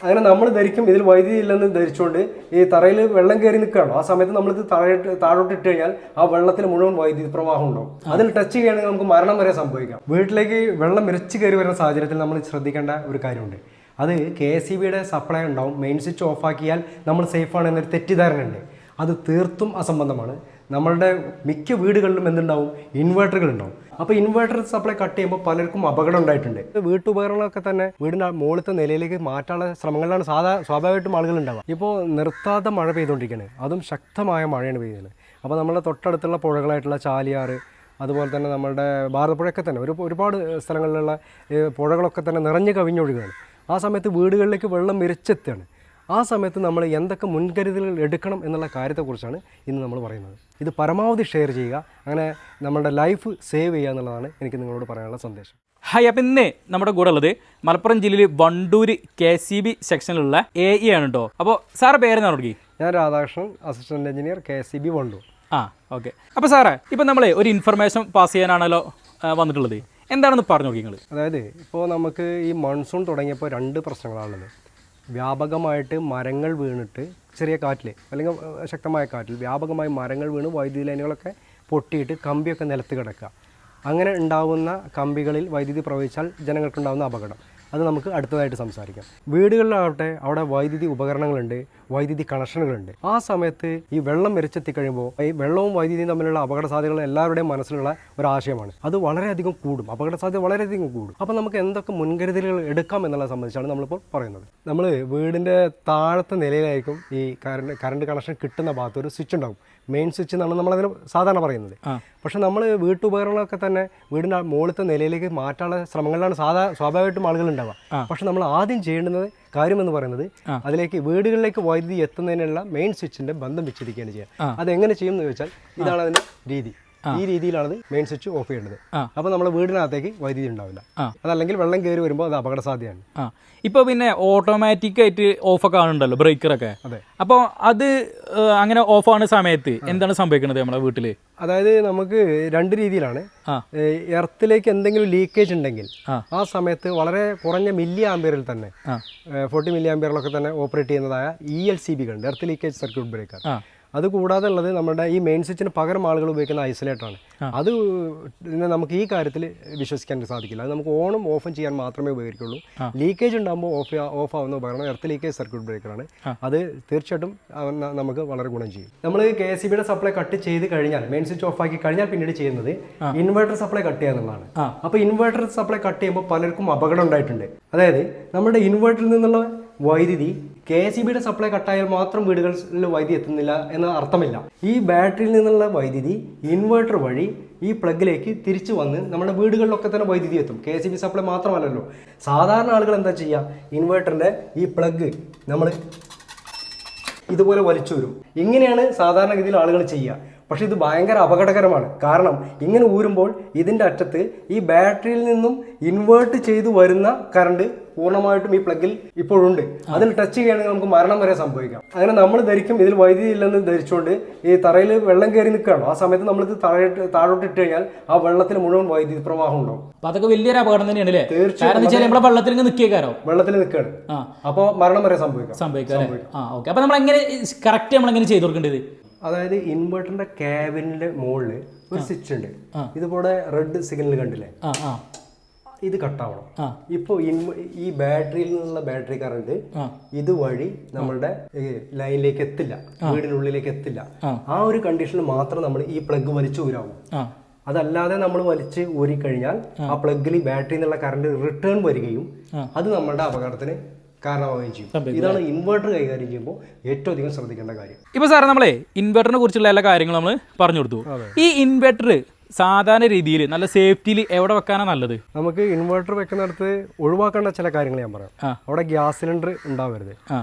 അങ്ങനെ നമ്മൾ ധരിക്കും ഇതിൽ വൈദ്യുതി ഇല്ലെന്ന് ധരിച്ചുകൊണ്ട് ഈ തറയിൽ വെള്ളം കയറി നിൽക്കുകയാണോ ആ സമയത്ത് നമ്മളിത് താഴോട്ട് ഇട്ട് കഴിഞ്ഞാൽ ആ വെള്ളത്തിൽ മുഴുവൻ വൈദ്യുതി പ്രവാഹം ഉണ്ടാവും. അതിൽ ടച്ച് ചെയ്യുകയാണെങ്കിൽ നമുക്ക് മരണം വരെ സംഭവിക്കാം. വീട്ടിലേക്ക് വെള്ളം ഇരച്ച് കയറി വരുന്ന സാഹചര്യത്തിൽ നമ്മൾ ശ്രദ്ധിക്കേണ്ട ഒരു കാര്യമുണ്ട്. അത് KSEBയുടെ സപ്ലൈ ഉണ്ടാവും. മെയിൻ സ്വിച്ച് ഓഫാക്കിയാൽ നമ്മൾ സേഫാണ് എന്നൊരു തെറ്റിദ്ധാരണ ഉണ്ട്. അത് തീർത്തും അസംബന്ധമാണ്. നമ്മളുടെ മിക്ക വീടുകളിലും എന്തുണ്ടാവും, ഇൻവേർട്ടറുകൾ ഉണ്ടാവും. അപ്പോൾ ഇൻവേർട്ടർ സപ്ലൈ കട്ട് ചെയ്യുമ്പോൾ പലർക്കും അപകടം ഉണ്ടായിട്ടുണ്ട്. വീട്ടുപകരണങ്ങളൊക്കെ തന്നെ വീടിൻ്റെ മുകളിലത്തെ നിലയിലേക്ക് മാറ്റാനുള്ള ശ്രമങ്ങളിലാണ് സ്വാഭാവികമായിട്ടും ആളുകൾ ഉണ്ടാവുക. ഇപ്പോൾ നിർത്താതെ മഴ പെയ്തുകൊണ്ടിരിക്കുകയാണ്, അതും ശക്തമായ മഴയാണ് പെയ്യുന്നത്. അപ്പോൾ നമ്മുടെ തൊട്ടടുത്തുള്ള പുഴകളായിട്ടുള്ള ചാലിയാർ, അതുപോലെ തന്നെ നമ്മളുടെ ഭാരതപ്പുഴയൊക്കെ തന്നെ ഒരുപാട് സ്ഥലങ്ങളിലുള്ള പുഴകളൊക്കെ തന്നെ നിറഞ്ഞു കവിഞ്ഞൊഴുകുകയാണ്. ആ സമയത്ത് വീടുകളിലേക്ക് വെള്ളം ഇരച്ചെത്തുകയാണ്. ആ സമയത്ത് നമ്മൾ എന്തൊക്കെ മുൻകരുതലുകൾ എടുക്കണം എന്നുള്ള കാര്യത്തെക്കുറിച്ചാണ് ഇന്ന് നമ്മൾ പറയുന്നത്. ഇത് പരമാവധി ഷെയർ ചെയ്യുക, അങ്ങനെ നമ്മളുടെ ലൈഫ് സേവ് ചെയ്യുക എന്നുള്ളതാണ് എനിക്ക് നിങ്ങളോട് പറയാനുള്ള സന്ദേശം. ഹായ്, അപ്പം ഇന്ന് നമ്മുടെ കൂടെ ഉള്ളത് മലപ്പുറം ജില്ലയിൽ വണ്ടൂർ KSEB സെക്ഷനിലുള്ള AE ആണ് കേട്ടോ. അപ്പോൾ സാറ് പേരെന്നാണ് തുടങ്ങി? ഞാൻ Radhakrishnan, assistant engineer KSEB Wandoor. Okay. അപ്പോൾ സാറേ, ഇപ്പം നമ്മൾ ഒരു ഇൻഫർമേഷൻ പാസ് ചെയ്യാനാണല്ലോ വന്നിട്ടുള്ളത്. എന്താണെന്ന് പറഞ്ഞു നോക്കി നിങ്ങൾ. അതായത് ഇപ്പോൾ നമുക്ക് ഈ മൺസൂൺ തുടങ്ങിയപ്പോൾ 2 പ്രശ്നങ്ങളാണുള്ളത്. വ്യാപകമായിട്ട് മരങ്ങൾ വീണിട്ട് ചെറിയ കാറ്റിൽ അല്ലെങ്കിൽ ശക്തമായ കാറ്റിൽ വ്യാപകമായി മരങ്ങൾ വീണ് വൈദ്യുതി ലൈനുകളൊക്കെ പൊട്ടിയിട്ട് കമ്പിയൊക്കെ നിലത്ത് കിടക്കുക. അങ്ങനെ ഉണ്ടാകുന്ന കമ്പികളിൽ വൈദ്യുതി പ്രവഹിച്ചാൽ ജനങ്ങൾക്കുണ്ടാകുന്ന അപകടം, അത് നമുക്ക് അടുത്തതായിട്ട് സംസാരിക്കാം. വീടുകളിലാവട്ടെ അവിടെ വൈദ്യുതി ഉപകരണങ്ങളുണ്ട്, വൈദ്യുതി കണക്ഷനുകളുണ്ട്. ആ സമയത്ത് ഈ വെള്ളം ഇരച്ചെത്തി കഴിയുമ്പോൾ ഈ വെള്ളവും വൈദ്യുതിയും തമ്മിലുള്ള അപകട സാധ്യതകൾ എല്ലാവരുടെയും മനസ്സിലുള്ള ഒരാശയമാണ്. അത് വളരെയധികം കൂടും, അപകട സാധ്യത വളരെയധികം കൂടും. അപ്പോൾ നമുക്ക് എന്തൊക്കെ മുൻകരുതലുകൾ എടുക്കാം എന്നുള്ളത് സംബന്ധിച്ചാണ് നമ്മളിപ്പോൾ പറയുന്നത്. നമ്മൾ വീടിൻ്റെ താഴത്തെ നിലയിലായിരിക്കും ഈ കറണ്ട് കണക്ഷൻ കിട്ടുന്ന ഭാഗത്ത് ഒരു സ്വിച്ച് ഉണ്ടാകും. മെയിൻ സ്വിച്ച് എന്നാണ് നമ്മളതിന് സാധാരണ പറയുന്നത്. പക്ഷെ നമ്മൾ വീട്ടുപകരണങ്ങളൊക്കെ തന്നെ വീടിൻ്റെ മുകളിലത്തെ നിലയിലേക്ക് മാറ്റാനുള്ള ശ്രമങ്ങളിലാണ് സ്വാഭാവികമായിട്ടും ആളുകൾ ഉണ്ടാവുക. പക്ഷെ നമ്മൾ ആദ്യം ചെയ്യേണ്ടുന്നത് കാര്യമെന്ന് പറയുന്നത് അതിലേക്ക് വീടുകളിലേക്ക് വൈദ്യുതി എത്തുന്നതിനുള്ള മെയിൻ സ്വിച്ചിന്റെ ബന്ധം വിച്ഛേദിക്കുകയാണ് ചെയ്യുക. അതെങ്ങനെ ചെയ്യും എന്ന് ചോദിച്ചാൽ ഇതാണ് അതിന്റെ രീതി. ഈ രീതിയിലാണ് മെയിൻ സ്വിച്ച് ഓഫ് ചെയ്യേണ്ടത്. അപ്പോൾ നമ്മുടെ വീടിനകത്തേക്ക് വൈദ്യുതി ഉണ്ടാവില്ല. അതല്ലെങ്കിൽ വെള്ളം കയറി വരുമ്പോൾ അത് അപകട സാധ്യതയാണ്. ഇപ്പോൾ പിന്നെ ഓട്ടോമാറ്റിക് ആയിട്ട് ഓഫൊക്കെ ആണുണ്ടല്ലോ, ബ്രേക്കറൊക്കെ. അതെ. അപ്പോൾ അത് അങ്ങനെ ഓഫ് ആവുന്ന സമയത്ത് എന്താണ് സംഭവിക്കുന്നത് നമ്മുടെ വീട്ടിൽ? അതായത് നമുക്ക് 2 രീതിയിലാണ്. എർത്തിലേക്ക് എന്തെങ്കിലും ലീക്കേജ് ഉണ്ടെങ്കിൽ ആ സമയത്ത് വളരെ കുറഞ്ഞ മില്ലി ആംപിയറിൽ തന്നെ 40 മില്ലി ആംപിയറിലൊക്കെ തന്നെ ഓപ്പറേറ്റ് ചെയ്യുന്നതായ ELCB ഉണ്ട്, എർത്ത് ലീക്കേജ് സർക്യൂട്ട് ബ്രേക്കർ. അതുകൂടാതെ ഉള്ളത് നമ്മുടെ ഈ മെയിൻ സ്വിച്ചിന് പകരം ആളുകൾ ഉപയോഗിക്കുന്ന ഐസൊലേറ്ററാണ്. അത് നമുക്ക് ഈ കാര്യത്തിൽ വിശ്വസിക്കാൻ സാധിക്കില്ല. അത് നമുക്ക് ഓണും ഓഫും ചെയ്യാൻ മാത്രമേ ഉപകരിക്കുള്ളൂ. ലീക്കേജ് ഉണ്ടാകുമ്പോൾ ഓഫ് ആവുന്ന ഉപകരണം എർത്ത് ലീക്കേജ് സർക്യൂട്ട് ബ്രേക്കറാണ്. അത് തീർച്ചയായിട്ടും നമുക്ക് വളരെ ഗുണം ചെയ്യും. നമ്മൾ KSEBയുടെ സപ്ലൈ കട്ട് ചെയ്ത് കഴിഞ്ഞാൽ, മെയിൻ സ്വിച്ച് ഓഫ് ആക്കി കഴിഞ്ഞാൽ പിന്നീട് ചെയ്യുന്നത് ഇൻവെർട്ടർ സപ്ലൈ കട്ട് ചെയ്യുക എന്നുള്ളതാണ്. അപ്പോൾ ഇൻവെർട്ടർ സപ്ലൈ കട്ട് ചെയ്യുമ്പോൾ പലർക്കും അപകടം ഉണ്ടായിട്ടുണ്ട്. അതായത് നമ്മുടെ ഇൻവെർട്ടറിൽ നിന്നുള്ള വൈദ്യുതി KSEBയുടെ സപ്ലൈ കട്ടായാൽ മാത്രം വീടുകളിൽ വൈദ്യുതി എത്തുന്നില്ല എന്ന അർത്ഥമില്ല. ഈ ബാറ്ററിയിൽ നിന്നുള്ള വൈദ്യുതി ഇൻവെർട്ടർ വഴി ഈ പ്ലഗിലേക്ക് തിരിച്ചു വന്ന് നമ്മുടെ വീടുകളിലൊക്കെ തന്നെ വൈദ്യുതി എത്തും. KSEB സപ്ലൈ മാത്രമല്ലല്ലോ. സാധാരണ ആളുകൾ എന്താ ചെയ്യുക, ഇൻവെർട്ടറിൻ്റെ ഈ പ്ലഗ് നമ്മൾ ഇതുപോലെ വലിച്ചു വരും. ഇങ്ങനെയാണ് സാധാരണഗതിയിൽ ആളുകൾ ചെയ്യുക. പക്ഷെ ഇത് ഭയങ്കര അപകടകരമാണ്. കാരണം ഇങ്ങനെ ഊരുമ്പോൾ ഇതിൻ്റെ അറ്റത്ത് ഈ ബാറ്ററിയിൽ നിന്നും ഇൻവേർട്ട് ചെയ്തു വരുന്ന കറണ്ട് പൂർണ്ണമായിട്ടും ഈ പ്ലഗിൽ ഇപ്പോഴുണ്ട്. അതിൽ ടച്ച് ചെയ്യുകയാണെങ്കിൽ നമുക്ക് മരണം വരെ സംഭവിക്കാം. അങ്ങനെ നമ്മൾ ധരിക്കും ഇതിൽ വൈദ്യുതി ഇല്ലെന്ന് ധരിച്ചുകൊണ്ട് ഈ തറയിൽ വെള്ളം കയറി നിൽക്കുകയാണോ ആ സമയത്ത് നമ്മളിത് താഴോട്ട് ഇട്ട് കഴിഞ്ഞാൽ ആ വെള്ളത്തിൽ മുഴുവൻ വൈദ്യുതി പ്രവാഹം ഉണ്ടാവും. അതൊക്കെ വലിയൊരു അപകടം തന്നെയാണ്. തീർച്ചയായും വെള്ളത്തിൽ നിൽക്കുകയാണ്, അപ്പോൾ മരണം വരെ സംഭവിക്കാം. അപ്പൊ നമ്മൾ എങ്ങനെ കറക്റ്റ് നമ്മളെങ്ങനെ ചെയ്തു കൊടുക്കേണ്ടത്? അതായത് ഇൻവെർട്ടറിന്റെ ക്യാബിനിന്റെ മുകളിൽ ഒരു സ്വിച്ച് ഉണ്ട്. ഇതുപോലെ റെഡ് സിഗ്നൽ കണ്ടില്ലേ, ഇത് കട്ടാവണം. ഇപ്പോൾ ഈ ബാറ്ററിയിൽ നിന്നുള്ള ബാറ്ററി കറണ്ട് ഇതുവഴി നമ്മളുടെ ലൈനിലേക്ക് എത്തില്ല, വീടിനുള്ളിലേക്ക് എത്തില്ല. ആ ഒരു കണ്ടീഷനിൽ മാത്രം നമ്മൾ ഈ പ്ലഗ് വലിച്ചു ഊരാവും. അതല്ലാതെ നമ്മൾ വലിച്ച് ഊരിക്കഴിഞ്ഞാൽ ആ പ്ലഗിൽ ബാറ്ററിയിൽ നിന്നുള്ള കറണ്ട് റിട്ടേൺ വരികയും അത് നമ്മളുടെ അപകടത്തിന് കാരണമാവുകയും ചെയ്യും. ഇതാണ് ഇൻവെർട്ടർ കൈകാര്യം ചെയ്യുമ്പോൾ ഏറ്റവും അധികം ശ്രദ്ധിക്കേണ്ട കാര്യം. ഇപ്പൊ സാറേ, നമ്മളെ ഇൻവെർട്ടറിനെ കുറിച്ചുള്ള എല്ലാ കാര്യങ്ങളും നമ്മൾ പറഞ്ഞു കൊടുത്തു. ഈ ഇൻവെർട്ടർ സാധാരണ രീതിയിൽ നല്ല സേഫ്റ്റിയിൽ എവിടെ വെക്കാനാണ് നല്ലത്? നമുക്ക് ഇൻവെർട്ടർ വെക്കുന്നിടത്ത് ഒഴിവാക്കേണ്ട ചില കാര്യങ്ങൾ ഞാൻ പറയാം. അവിടെ ഗ്യാസ് സിലിണ്ടർ ഉണ്ടാവരുത്.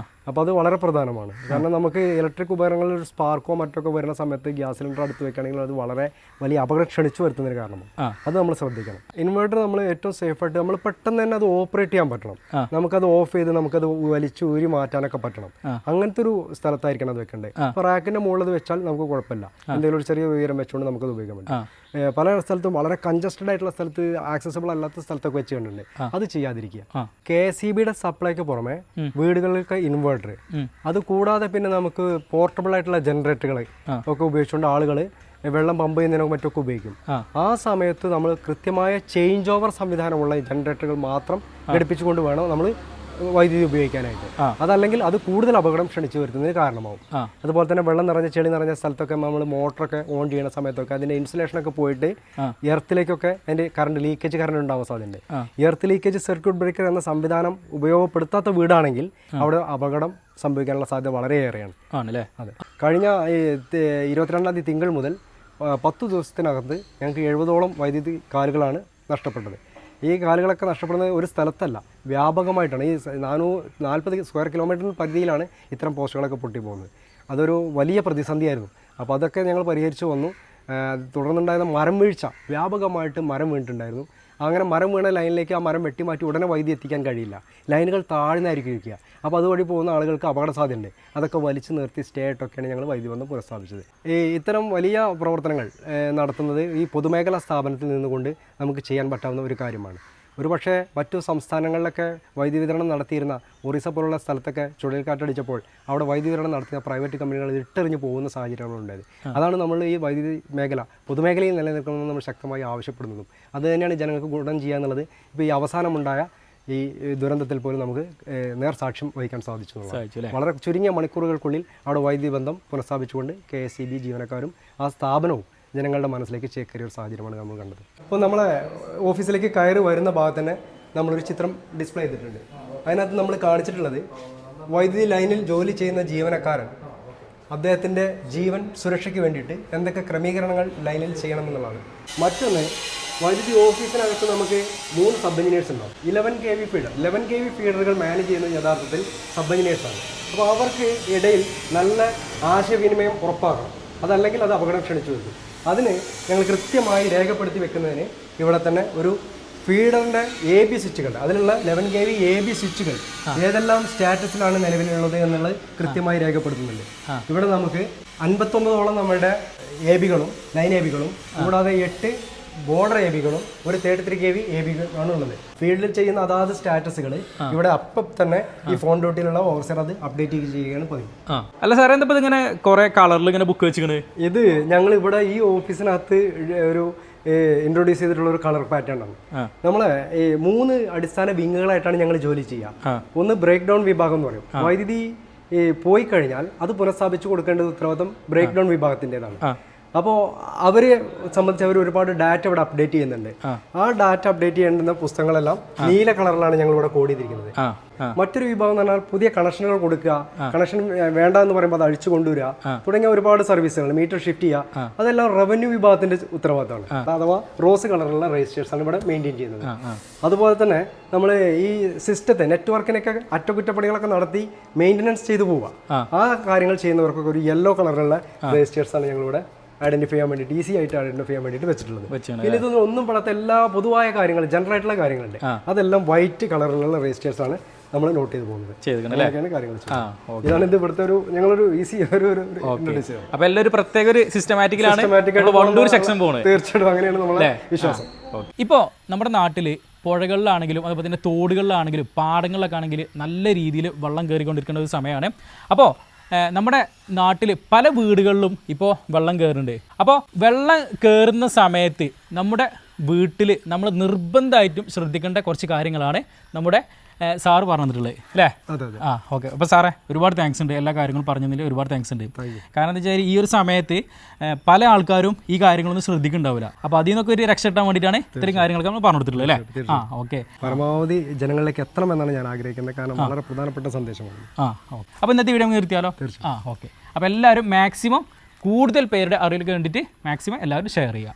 അപ്പോൾ അത് വളരെ പ്രധാനമാണ്. കാരണം നമുക്ക് ഇലക്ട്രിക് ഉപകരണങ്ങളിൽ ഒരു സ്പാർക്കോ മറ്റൊക്കെ വരുന്ന സമയത്ത് ഗ്യാസ് സിലിണ്ടർ അടുത്ത് വെക്കുകയാണെങ്കിൽ അത് വളരെ വലിയ അപകടം ക്ഷണിച്ചു വരുത്തുന്നതിന് കാരണമാണ്. അത് നമ്മൾ ശ്രദ്ധിക്കണം. ഇൻവേർട്ടർ നമ്മൾ ഏറ്റവും സേഫായിട്ട് നമ്മൾ പെട്ടെന്ന് തന്നെ അത് ഓപ്പറേറ്റ് ചെയ്യാൻ പറ്റണം. നമുക്കത് ഓഫ് ചെയ്ത് നമുക്കത് വലിച്ചു ഊരി മാറ്റാനൊക്കെ പറ്റണം. അങ്ങനത്തെ ഒരു സ്ഥലത്തായിരിക്കണം അത് വെക്കേണ്ടത്. അപ്പോൾ റാക്കിൻ്റെ മുകളിൽ വെച്ചാൽ നമുക്ക് കുഴപ്പമില്ല, എന്തെങ്കിലും ഒരു ചെറിയ ഉയരം വെച്ചുകൊണ്ട് നമുക്കത് ഉപയോഗിക്കാൻ പറ്റും. പല സ്ഥലത്തും വളരെ കൺജസ്റ്റഡ് ആയിട്ടുള്ള സ്ഥലത്ത് ആക്സസിബിൾ അല്ലാത്ത സ്ഥലത്തൊക്കെ വെച്ച് കണ്ടിട്ടുണ്ട്. അത് ചെയ്യാതിരിക്കുക. KSEBയുടെ സപ്ലൈക്ക് പുറമെ വീടുകളിലേക്ക് ഇൻവേർട്ടർ, അത് കൂടാതെ പിന്നെ നമുക്ക് പോർട്ടബിൾ ആയിട്ടുള്ള ജനറേറ്ററുകൾ ഒക്കെ ഉപയോഗിച്ചുകൊണ്ട് ആളുകൾ വെള്ളം പമ്പ് ചെയ്യുന്നതിനൊക്കെ മറ്റൊക്കെ ഉപയോഗിക്കും. ആ സമയത്ത് നമ്മൾ കൃത്യമായ ചേഞ്ച് ഓവർ സംവിധാനമുള്ള ജനറേറ്ററുകൾ മാത്രം ഘടിപ്പിച്ചുകൊണ്ട് വേണം നമ്മൾ വൈദ്യുതി ഉപയോഗിക്കാനായിട്ട്. അതല്ലെങ്കിൽ അത് കൂടുതൽ അപകടം ക്ഷണിച്ചു വരുത്തുന്നതിന് കാരണമാവും. അതുപോലെ തന്നെ വെള്ളം നിറഞ്ഞ ചെളി നിറഞ്ഞ സ്ഥലത്തൊക്കെ നമ്മൾ മോട്ടറൊക്കെ ഓൺ ചെയ്യുന്ന സമയത്തൊക്കെ അതിൻ്റെ ഇൻസുലേഷനൊക്കെ പോയിട്ട് എർത്തിലേക്കൊക്കെ അതിൻ്റെ കറണ്ട് ലീക്കേജ് കറണ്ട് ഉണ്ടാവാൻ സാധ്യതയുണ്ട്. എർത്ത് ലീക്കേജ് സർക്യൂട്ട് ബ്രേക്കർ എന്ന സംവിധാനം ഉപയോഗപ്പെടുത്താത്ത വീടാണെങ്കിൽ അവിടെ അപകടം സംഭവിക്കാനുള്ള സാധ്യത വളരെയേറെയാണ്. അതെ, കഴിഞ്ഞ 22-ാം തീയതി തിങ്കൾ മുതൽ 10 ദിവസത്തിനകത്ത് ഞങ്ങൾക്ക് 70ഓളം വൈദ്യുതി കാലുകളാണ് നഷ്ടപ്പെട്ടത്. ഈ കാലുകളൊക്കെ നഷ്ടപ്പെടുന്നത് ഒരു സ്ഥലത്തല്ല, വ്യാപകമായിട്ടാണ്. ഈ 440 സ്ക്വയർ കിലോമീറ്റർ പരിധിയിലാണ് ഇത്തരം പോസ്റ്റുകളൊക്കെ പൊട്ടിപ്പോകുന്നത്. അതൊരു വലിയ പ്രതിസന്ധിയായിരുന്നു. അപ്പോൾ അതൊക്കെ ഞങ്ങൾ പരിഹരിച്ചു വന്നു. തുടർന്നുണ്ടായിരുന്ന മരം വീഴ്ച, വ്യാപകമായിട്ട് മരം വീണിട്ടുണ്ടായിരുന്നു. അങ്ങനെ മരം വീണ ലൈനിലേക്ക് ആ മരം വെട്ടിമാറ്റി ഉടനെ വൈദ്യുതി എത്തിക്കാൻ കഴിയില്ല. ലൈനുകൾ താഴ്ന്നായിരിക്കും ഇരിക്കുക. അപ്പോൾ അതുവഴി പോകുന്ന ആളുകൾക്ക് അപകട സാധ്യതയുണ്ട്. അതൊക്കെ വലിച്ചു നിർത്തി സ്റ്റേ ആയിട്ടൊക്കെയാണ് ഞങ്ങൾ വൈദ്യുതി ബന്ധം പുനഃസ്ഥാപിച്ചത്. ഇത്തരം വലിയ പ്രവർത്തനങ്ങൾ നടത്തുന്നത് ഈ പൊതുമേഖലാ സ്ഥാപനത്തിൽ നിന്നുകൊണ്ട് നമുക്ക് ചെയ്യാൻ പറ്റാവുന്ന ഒരു കാര്യമാണ്. ഒരുപക്ഷെ മറ്റു സംസ്ഥാനങ്ങളിലൊക്കെ വൈദ്യുതി വിതരണം നടത്തിയിരുന്ന ഒറീസ പോലുള്ള സ്ഥലത്തൊക്കെ ചുഴലിക്കാറ്റടിച്ചപ്പോൾ അവിടെ വൈദ്യുതി വിതരണം നടത്തിയ പ്രൈവറ്റ് കമ്പനികൾ ഇട്ടെറിഞ്ഞ് പോകുന്ന സാഹചര്യങ്ങളുണ്ടായത്. അതാണ് നമ്മൾ ഈ വൈദ്യുതി മേഖല പൊതുമേഖലയിൽ നിലനിൽക്കണമെന്ന് നമ്മൾ ശക്തമായി ആവശ്യപ്പെടുന്നതും. അത് തന്നെയാണ് ജനങ്ങൾക്ക് ഗുണം ചെയ്യുക എന്നുള്ളത്. ഇപ്പോൾ ഈ അവസാനമുണ്ടായ ഈ ദുരന്തത്തിൽ പോലും നമുക്ക് നേർസാക്ഷ്യം വഹിക്കാൻ സാധിച്ചു. വളരെ ചുരുങ്ങിയ മണിക്കൂറുകൾക്കുള്ളിൽ അവിടെ വൈദ്യുതി ബന്ധം പുനഃസ്ഥാപിച്ചുകൊണ്ട് KSEB ജീവനക്കാരും ആ സ്ഥാപനവും ജനങ്ങളുടെ മനസ്സിലേക്ക് ചേക്കേറിയ ഒരു സാഹചര്യമാണ് നമ്മൾ കണ്ടത്. അപ്പോൾ നമ്മളെ ഓഫീസിലേക്ക് കയറി വരുന്ന ഭാഗത്ത് തന്നെ നമ്മളൊരു ചിത്രം ഡിസ്പ്ലേ ചെയ്തിട്ടുണ്ട്. അതിനകത്ത് നമ്മൾ കാണിച്ചിട്ടുള്ളത് വൈദ്യുതി ലൈനിൽ ജോലി ചെയ്യുന്ന ജീവനക്കാരൻ അദ്ദേഹത്തിൻ്റെ ജീവൻ സുരക്ഷയ്ക്ക് വേണ്ടിയിട്ട് എന്തൊക്കെ ക്രമീകരണങ്ങൾ ലൈനിൽ ചെയ്യണമെന്നുള്ളതാണ്. മറ്റൊന്ന്, വൈദ്യുതി ഓഫീസിനകത്ത് നമുക്ക് 3 സബ് എഞ്ചിനീയേഴ്സ് ഉണ്ടാവും. 11 kV ഫീഡർ, 11 kV ഫീഡറുകൾ മാനേജ് ചെയ്യുന്നത് യഥാർത്ഥത്തിൽ സബ് എഞ്ചിനീയേഴ്സാണ്. അപ്പോൾ അവർക്ക് ഇടയിൽ നല്ല ആശയവിനിമയം ഉറപ്പാക്കണം. അതല്ലെങ്കിൽ അത് അപകടം ക്ഷണിച്ചു വരും. അതിന് ഞങ്ങൾ കൃത്യമായി രേഖപ്പെടുത്തി വെക്കുന്നതിന് ഇവിടെ തന്നെ ഒരു ഫീഡറിൻ്റെ AB സ്വിച്ചുകൾ, അതിലുള്ള 11 kV AB സ്വിച്ചുകൾ ഏതെല്ലാം സ്റ്റാറ്റസിലാണ് നിലവിലുള്ളത് എന്നുള്ളത് കൃത്യമായി രേഖപ്പെടുത്തുന്നുണ്ട്. ഇവിടെ നമുക്ക് 59ഓളം നമ്മുടെ ABകളും ലൈൻ ABകളും കൂടാതെ 8 ബോർഡർ ABകളും ഒരു 33 kV AB ആണ് ഉള്ളത്. ഫീൽഡിൽ ചെയ്യുന്ന അതാത് സ്റ്റാറ്റസുകൾ ഇവിടെ അപ്പം തന്നെ ഈ ഫോൺ ഡ്യൂട്ടിയിലുള്ള ഓഫീസർ അത് അപ്ഡേറ്റ് ചെയ്യുകയാണ് പതിവ്. അല്ല സാറേ, എന്താ ഇങ്ങനെ കുറെ കളറിൽ ഇങ്ങനെ ബുക്ക് വെച്ചിരിക്കണേ? ഇത് ഞങ്ങൾ ഇവിടെ ഈ ഓഫീസിനകത്ത് ഒരു ഇൻട്രൊഡ്യൂസ് ചെയ്തിട്ടുള്ള ഒരു കളർ പാറ്റേൺ ആണ്. നമ്മളെ 3 അടിസ്ഥാന വിങ്ങുകളായിട്ടാണ് ഞങ്ങൾ ജോലി ചെയ്യുക. ഒന്ന് ബ്രേക്ക് ഡൗൺ വിഭാഗം എന്ന് പറയും. വൈദ്യുതി പോയി കഴിഞ്ഞാൽ അത് പുനഃസ്ഥാപിച്ചു കൊടുക്കേണ്ടത് ഉത്തരവാദിത്തം ബ്രേക്ക് ഡൗൺ വിഭാഗത്തിൻ്റെതാണ്. അപ്പോൾ അവരെ സംബന്ധിച്ച് അവർ ഒരുപാട് ഡാറ്റ ഇവിടെ അപ്ഡേറ്റ് ചെയ്യുന്നുണ്ട്. ആ ഡാറ്റ അപ്ഡേറ്റ് ചെയ്യേണ്ടുന്ന പുസ്തകങ്ങളെല്ലാം നീല കളറിലാണ് ഞങ്ങൾ ഇവിടെ കോഡ് ചെയ്തിരിക്കുന്നത്. മറ്റൊരു വിഭാഗം എന്ന് പറഞ്ഞാൽ പുതിയ കണക്ഷനുകൾ കൊടുക്കുക, കണക്ഷൻ വേണ്ട എന്ന് പറയുമ്പോൾ അത് അഴിച്ചു കൊണ്ടുവരിക തുടങ്ങിയ ഒരുപാട് സർവീസുകൾ, മീറ്റർ ഷിഫ്റ്റ് ചെയ്യുക, അതെല്ലാം റവന്യൂ വിഭാഗത്തിന്റെ ഉത്തരവാദിത്തമാണ്. അഥവാ റോസ് കളറിലുള്ള രജിസ്റ്റേഴ്സ് ആണ് ഇവിടെ മെയിൻറ്റെയിൻ ചെയ്യുന്നത്. അതുപോലെ തന്നെ നമ്മൾ ഈ സിസ്റ്റത്തെ നെറ്റ്വർക്കിനൊക്കെ അറ്റകുറ്റപ്പണികളൊക്കെ നടത്തി മെയിൻ്റനൻസ് ചെയ്തു പോവുക, ആ കാര്യങ്ങൾ ചെയ്യുന്നവർക്കൊക്കെ ഒരു യെല്ലോ കളറിലുള്ള രജിസ്റ്റേഴ്സ് ആണ് ഞങ്ങളിവിടെ ഐഡന്റിഫൈ ചെയ്യാൻ വേണ്ടിയിട്ട്, ഈസി ആയിട്ട് ഐഡന്റിഫൈ ചെയ്യാൻ വേണ്ടിയിട്ട് വെച്ചിട്ടുള്ളത്. പിന്നെ ഇതൊന്നും ഒന്നും പെടാത്ത എല്ലാ പൊതുവായ കാര്യങ്ങൾ, ജനറൽ ആയിട്ടുള്ള കാര്യങ്ങളുണ്ട്, അതെല്ലാം വൈറ്റ് കളറിലുള്ള രജിസ്റ്റേഴ്സ് ആണ് നമ്മൾ നോട്ട് ചെയ്ത് പോകുന്നത്. കാര്യങ്ങൾ ഇതാണ് ഇത് ഇവിടുത്തെ ഒരു ഞങ്ങളൊരു ഈസി അപ്പൊ എല്ലാവരും പ്രത്യേക ഒരു സിസ്റ്റമാറ്റിക്കലാണ് തീർച്ചയായിട്ടും അങ്ങനെയാണ് നമ്മളെ വിശ്വാസം. ഇപ്പോൾ നമ്മുടെ നാട്ടിൽ പുഴകളിലാണെങ്കിലും അതുപോലെ തന്നെ തോടുകളിലാണെങ്കിലും പാടങ്ങളിലൊക്കെ ആണെങ്കിൽ നല്ല രീതിയിൽ വെള്ളം കയറിക്കൊണ്ടിരിക്കുന്ന ഒരു സമയമാണ്. അപ്പോൾ നമ്മുടെ നാട്ടിൽ പല വീടുകളിലും ഇപ്പോൾ വെള്ളം കയറുന്നുണ്ട്. അപ്പോൾ വെള്ളം കയറുന്ന സമയത്ത് നമ്മുടെ വീട്ടിൽ നമ്മൾ നിർബന്ധമായിട്ടും ശ്രദ്ധിക്കേണ്ട കുറച്ച് കാര്യങ്ങളാണ് നമ്മുടെ സാറ് പറഞ്ഞിട്ടുള്ളത് അല്ലേ? ഓക്കെ. അപ്പോൾ സാറേ ഒരുപാട് താങ്ക്സ് ഉണ്ട്, എല്ലാ കാര്യങ്ങളും പറഞ്ഞതിൽ ഒരുപാട് താങ്ക്സ് ഉണ്ട്. കാരണം എന്താ വെച്ചാൽ ഈ ഒരു സമയത്ത് പല ആൾക്കാരും ഈ കാര്യങ്ങളൊന്നും ശ്രദ്ധിക്കുന്നുണ്ടാവില്ല. അപ്പോൾ അതിൽ നിന്നൊക്കെ ഒരു രക്ഷ കിട്ടാൻ വേണ്ടിയിട്ടാണ് ഇത്രയും കാര്യങ്ങളൊക്കെ നമ്മൾ പറഞ്ഞു കൊടുത്തിട്ടുള്ളത് അല്ലേ? ഓക്കെ. പരമാവധി ജനങ്ങളിലേക്ക് എത്തണമെന്നാണ് ഞാൻ ആഗ്രഹിക്കുന്നത്, കാരണം വളരെ പ്രധാനപ്പെട്ട സന്ദേശമാണ്. ഓക്കെ. അപ്പോൾ ഇന്നത്തെ വീഡിയോ നിർത്തിയാലോ? ഓക്കെ. അപ്പോൾ എല്ലാവരും മാക്സിമം കൂടുതൽ പേരുടെ അറിവിലേക്ക് വേണ്ടിയിട്ട് മാക്സിമം എല്ലാവരും ഷെയർ ചെയ്യുക.